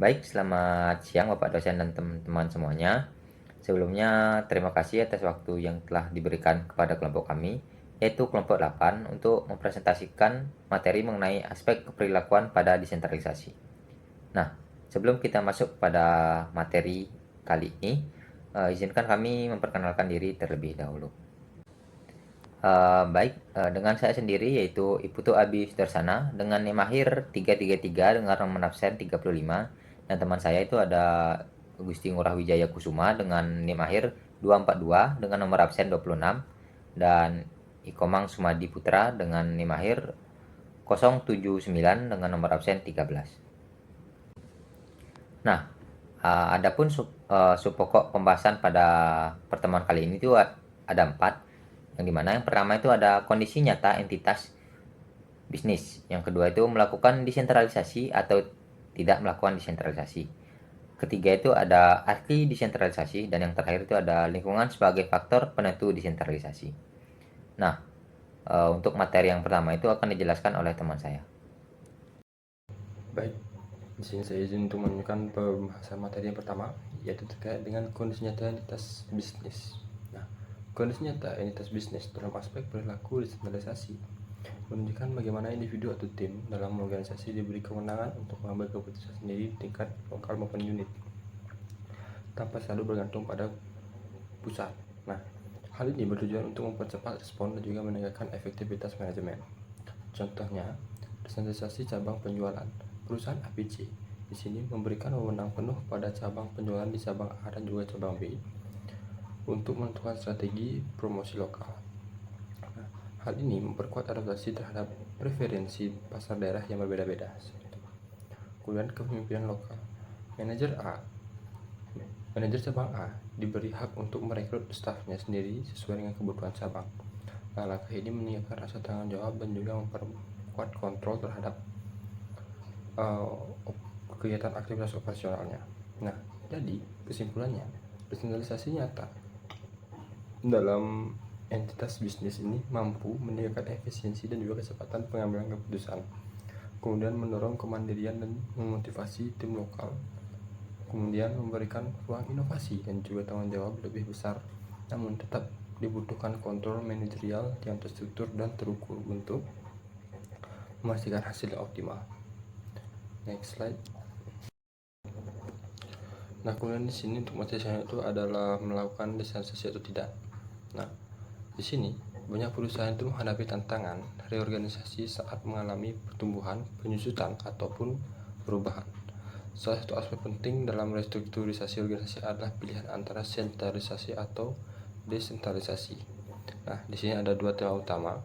Baik, selamat siang Bapak dosen dan teman-teman semuanya. Sebelumnya, terima kasih atas waktu yang telah diberikan kepada kelompok kami, yaitu kelompok 8, untuk mempresentasikan materi mengenai aspek keperilakuan pada desentralisasi. Nah, sebelum kita masuk pada materi kali ini, izinkan kami memperkenalkan diri terlebih dahulu. Dengan saya sendiri yaitu Iputu Abi Sudarsana dengan NIM akhir 333 dengan nomor absen 35, dan teman saya itu ada Gusti Ngurah Wijaya Kusuma dengan NIM akhir 242 dengan nomor absen 26, dan Ikomang Sumadi Putra dengan NIM akhir 079 dengan nomor absen 13. Nah, adapun sub pokok pembahasan pada pertemuan kali ini itu ada 4, yang dimana yang pertama itu ada kondisi nyata entitas bisnis, yang kedua itu melakukan desentralisasi atau tidak melakukan desentralisasi, ketiga itu ada arti desentralisasi, dan yang terakhir itu ada lingkungan sebagai faktor penentu desentralisasi. Nah, untuk materi yang pertama itu akan dijelaskan oleh teman saya. Baik, di sini saya izin untuk menunjukkan pembahasan materi yang pertama, yaitu terkait dengan kondisi nyata entitas bisnis. Nah, kondisi nyata entitas bisnis dalam aspek perilaku desentralisasi menunjukkan bagaimana individu atau tim dalam organisasi diberi kewenangan untuk mengambil keputusan sendiri di tingkat lokal maupun unit, tanpa selalu bergantung pada pusat. Nah, hal ini bertujuan untuk mempercepat respon dan juga meningkatkan efektivitas manajemen. Contohnya, desentralisasi cabang penjualan. Perusahaan APC di sini memberikan wewenang penuh pada cabang penjualan di cabang A dan juga cabang B untuk menentukan strategi promosi lokal. Nah, hal ini memperkuat adaptasi terhadap preferensi pasar daerah yang berbeda-beda. Kemudian kepemimpinan lokal. Manajer cabang A diberi hak untuk merekrut stafnya sendiri sesuai dengan kebutuhan cabang. Nah, langkah ini meningkatkan rasa tanggung jawab dan juga memperkuat kontrol terhadap kegiatan aktivitas operasionalnya. Nah, jadi kesimpulannya, desentralisasi nyata dalam entitas bisnis ini mampu meningkatkan efisiensi dan juga kecepatan pengambilan keputusan, kemudian mendorong kemandirian dan memotivasi tim lokal, kemudian memberikan ruang inovasi dan juga tanggung jawab lebih besar, namun tetap dibutuhkan kontrol manajerial yang terstruktur dan terukur untuk memastikan hasil yang optimal. Next slide. Nah, kemudian di sini untuk materi saya itu adalah melakukan desentralisasi atau tidak. Nah, di sini banyak perusahaan itu menghadapi tantangan reorganisasi saat mengalami pertumbuhan, penyusutan ataupun perubahan. Salah satu aspek penting dalam restrukturisasi organisasi adalah pilihan antara sentralisasi atau desentralisasi. Nah, di sini ada dua tema utama.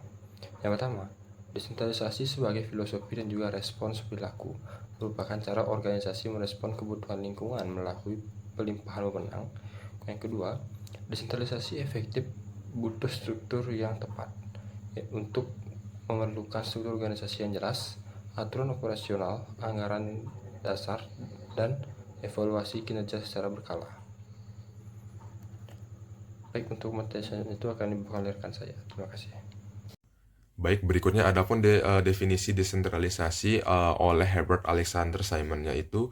Yang pertama, desentralisasi sebagai filosofi dan juga respons perilaku merupakan cara organisasi merespon kebutuhan lingkungan melalui pelimpahan wewenang. Yang kedua, desentralisasi efektif butuh struktur yang tepat untuk memerlukan struktur organisasi yang jelas, aturan operasional, anggaran dasar, dan evaluasi kinerja secara berkala. Baik, untuk materi itu akan dibuka oleh rekan saya. Terima kasih. Baik, berikutnya adapun definisi desentralisasi oleh Herbert Alexander Simon, yaitu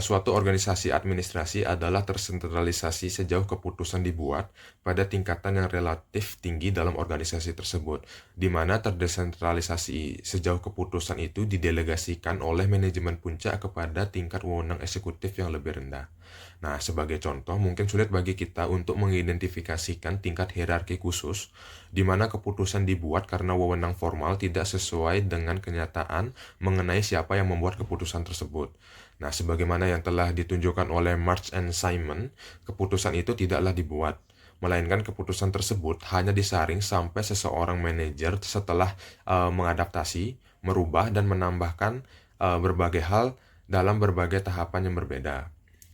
suatu organisasi administrasi adalah tersentralisasi sejauh keputusan dibuat pada tingkatan yang relatif tinggi dalam organisasi tersebut, di mana terdesentralisasi sejauh keputusan itu didelegasikan oleh manajemen puncak kepada tingkat wewenang eksekutif yang lebih rendah. Nah, sebagai contoh, mungkin sulit bagi kita untuk mengidentifikasikan tingkat hierarki khusus, di mana keputusan dibuat karena wewenang formal tidak sesuai dengan kenyataan mengenai siapa yang membuat keputusan tersebut. Nah, sebagaimana yang telah ditunjukkan oleh March and Simon, keputusan itu tidaklah dibuat, melainkan keputusan tersebut hanya disaring sampai seseorang manajer setelah mengadaptasi, merubah, dan menambahkan berbagai hal dalam berbagai tahapan yang berbeda.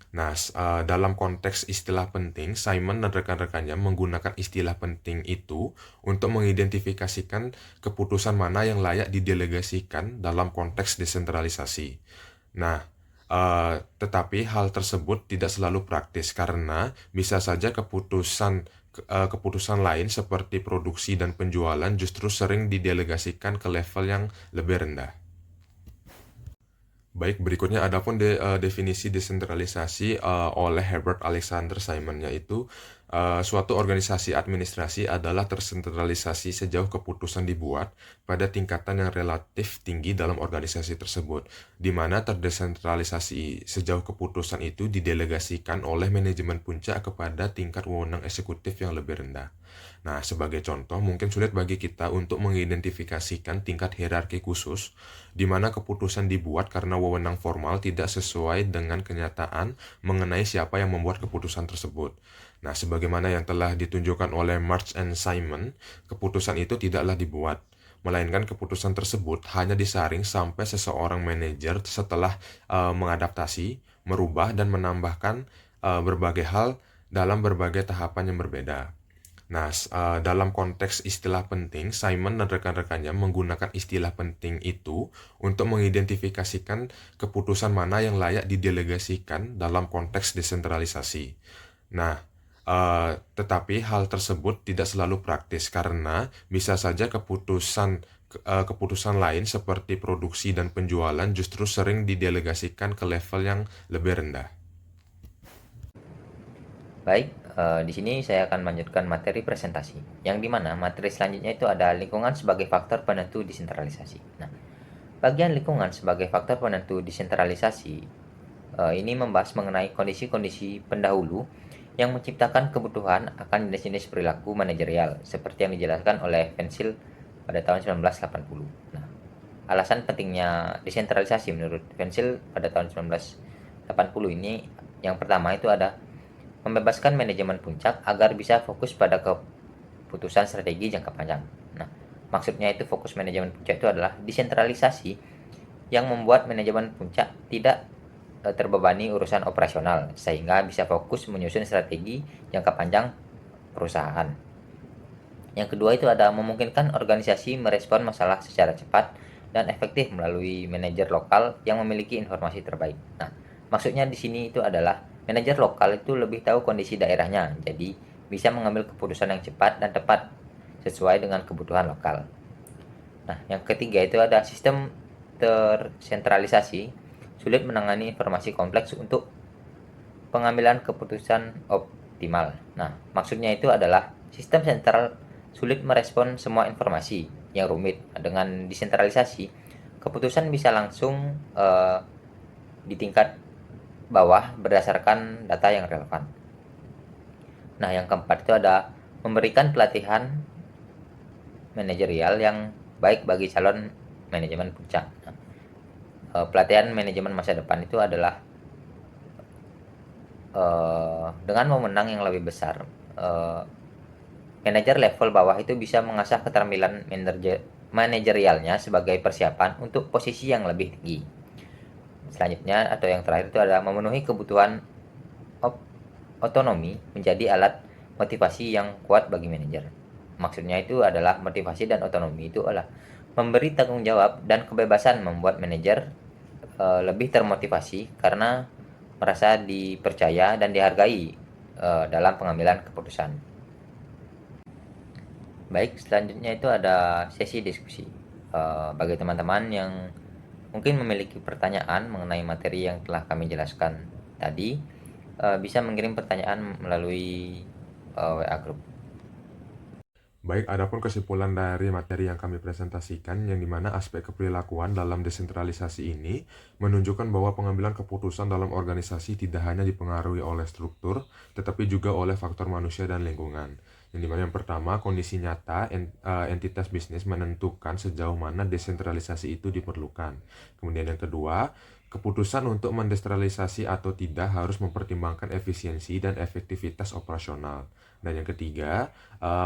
Nah, dalam konteks istilah penting, Simon dan rekan-rekannya menggunakan istilah penting itu untuk mengidentifikasikan keputusan mana yang layak didelegasikan dalam konteks desentralisasi. Nah, tetapi hal tersebut tidak selalu praktis karena bisa saja keputusan lain seperti produksi dan penjualan justru sering didelegasikan ke level yang lebih rendah. Baik, berikutnya adapun definisi desentralisasi oleh Herbert Alexander Simon, yaitu suatu organisasi administrasi adalah tersentralisasi sejauh keputusan dibuat pada tingkatan yang relatif tinggi dalam organisasi tersebut, di mana terdesentralisasi sejauh keputusan itu didelegasikan oleh manajemen puncak kepada tingkat wewenang eksekutif yang lebih rendah. Nah, sebagai contoh, mungkin sulit bagi kita untuk mengidentifikasikan tingkat hierarki khusus di mana keputusan dibuat karena wewenang formal tidak sesuai dengan kenyataan mengenai siapa yang membuat keputusan tersebut. Nah, sebagaimana yang telah ditunjukkan oleh March and Simon, keputusan itu tidaklah dibuat, melainkan keputusan tersebut hanya disaring sampai seseorang manajer setelah mengadaptasi, merubah, dan menambahkan berbagai hal dalam berbagai tahapan yang berbeda. Nah, dalam konteks istilah penting, Simon dan rekan-rekannya menggunakan istilah penting itu untuk mengidentifikasikan keputusan mana yang layak didelegasikan dalam konteks desentralisasi. Nah, tetapi hal tersebut tidak selalu praktis karena bisa saja keputusan lain seperti produksi dan penjualan justru sering didelegasikan ke level yang lebih rendah. Baik, di sini saya akan melanjutkan materi presentasi, yang dimana materi selanjutnya itu ada lingkungan sebagai faktor penentu desentralisasi. Nah, bagian lingkungan sebagai faktor penentu desentralisasi ini membahas mengenai kondisi-kondisi pendahulu yang menciptakan kebutuhan akan jenis-jenis perilaku manajerial, seperti yang dijelaskan oleh Vensil pada tahun 1980. Nah, alasan pentingnya desentralisasi menurut Vensil pada tahun 1980 ini, yang pertama itu ada membebaskan manajemen puncak agar bisa fokus pada keputusan strategi jangka panjang. Nah, maksudnya itu fokus manajemen puncak itu adalah desentralisasi yang membuat manajemen puncak tidak terbebani urusan operasional sehingga bisa fokus menyusun strategi jangka panjang perusahaan. Yang kedua itu ada memungkinkan organisasi merespon masalah secara cepat dan efektif melalui manajer lokal yang memiliki informasi terbaik. Nah, maksudnya di sini itu adalah manajer lokal itu lebih tahu kondisi daerahnya, jadi bisa mengambil keputusan yang cepat dan tepat sesuai dengan kebutuhan lokal. Nah, yang ketiga itu ada sistem tersentralisasi, sulit menangani informasi kompleks untuk pengambilan keputusan optimal. Nah, maksudnya itu adalah sistem sentral sulit merespon semua informasi yang rumit. Dengan desentralisasi, keputusan bisa langsung di tingkat bawah berdasarkan data yang relevan. Nah, yang keempat itu ada memberikan pelatihan manajerial yang baik bagi calon manajemen puncak. Nah, pelatihan manajemen masa depan itu adalah dengan wewenang yang lebih besar. Manajer level bawah itu bisa mengasah keterampilan manajerialnya sebagai persiapan untuk posisi yang lebih tinggi. Selanjutnya atau yang terakhir itu adalah memenuhi kebutuhan otonomi menjadi alat motivasi yang kuat bagi manajer. Maksudnya itu adalah motivasi dan otonomi itu adalah memberi tanggung jawab dan kebebasan membuat manajer lebih termotivasi karena merasa dipercaya dan dihargai dalam pengambilan keputusan. Baik, selanjutnya itu ada sesi diskusi. Bagi teman-teman yang mungkin memiliki pertanyaan mengenai materi yang telah kami jelaskan tadi, bisa mengirim pertanyaan melalui WA Group. Baik, adapun kesimpulan dari materi yang kami presentasikan, yang dimana aspek keperilakuan dalam desentralisasi ini menunjukkan bahwa pengambilan keputusan dalam organisasi tidak hanya dipengaruhi oleh struktur, tetapi juga oleh faktor manusia dan lingkungan. Yang dimana yang pertama, kondisi nyata entitas bisnis menentukan sejauh mana desentralisasi itu diperlukan. Kemudian yang kedua, keputusan untuk mendesentralisasi atau tidak harus mempertimbangkan efisiensi dan efektivitas operasional. Dan yang ketiga,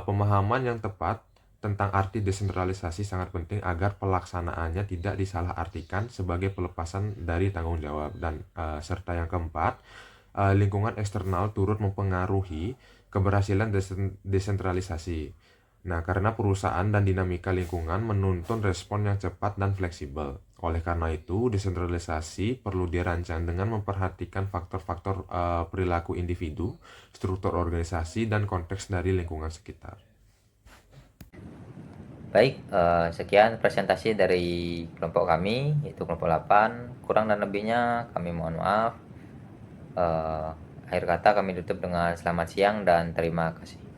pemahaman yang tepat tentang arti desentralisasi sangat penting agar pelaksanaannya tidak disalahartikan sebagai pelepasan dari tanggung jawab. Dan serta yang keempat, lingkungan eksternal turut mempengaruhi keberhasilan desentralisasi. Nah, karena perusahaan dan dinamika lingkungan menuntun respon yang cepat dan fleksibel. Oleh karena itu, desentralisasi perlu dirancang dengan memperhatikan faktor-faktor perilaku individu, struktur organisasi, dan konteks dari lingkungan sekitar. Baik, sekian presentasi dari kelompok kami, yaitu kelompok 8. Kurang dan lebihnya kami mohon maaf. Akhir kata kami tutup dengan selamat siang dan terima kasih.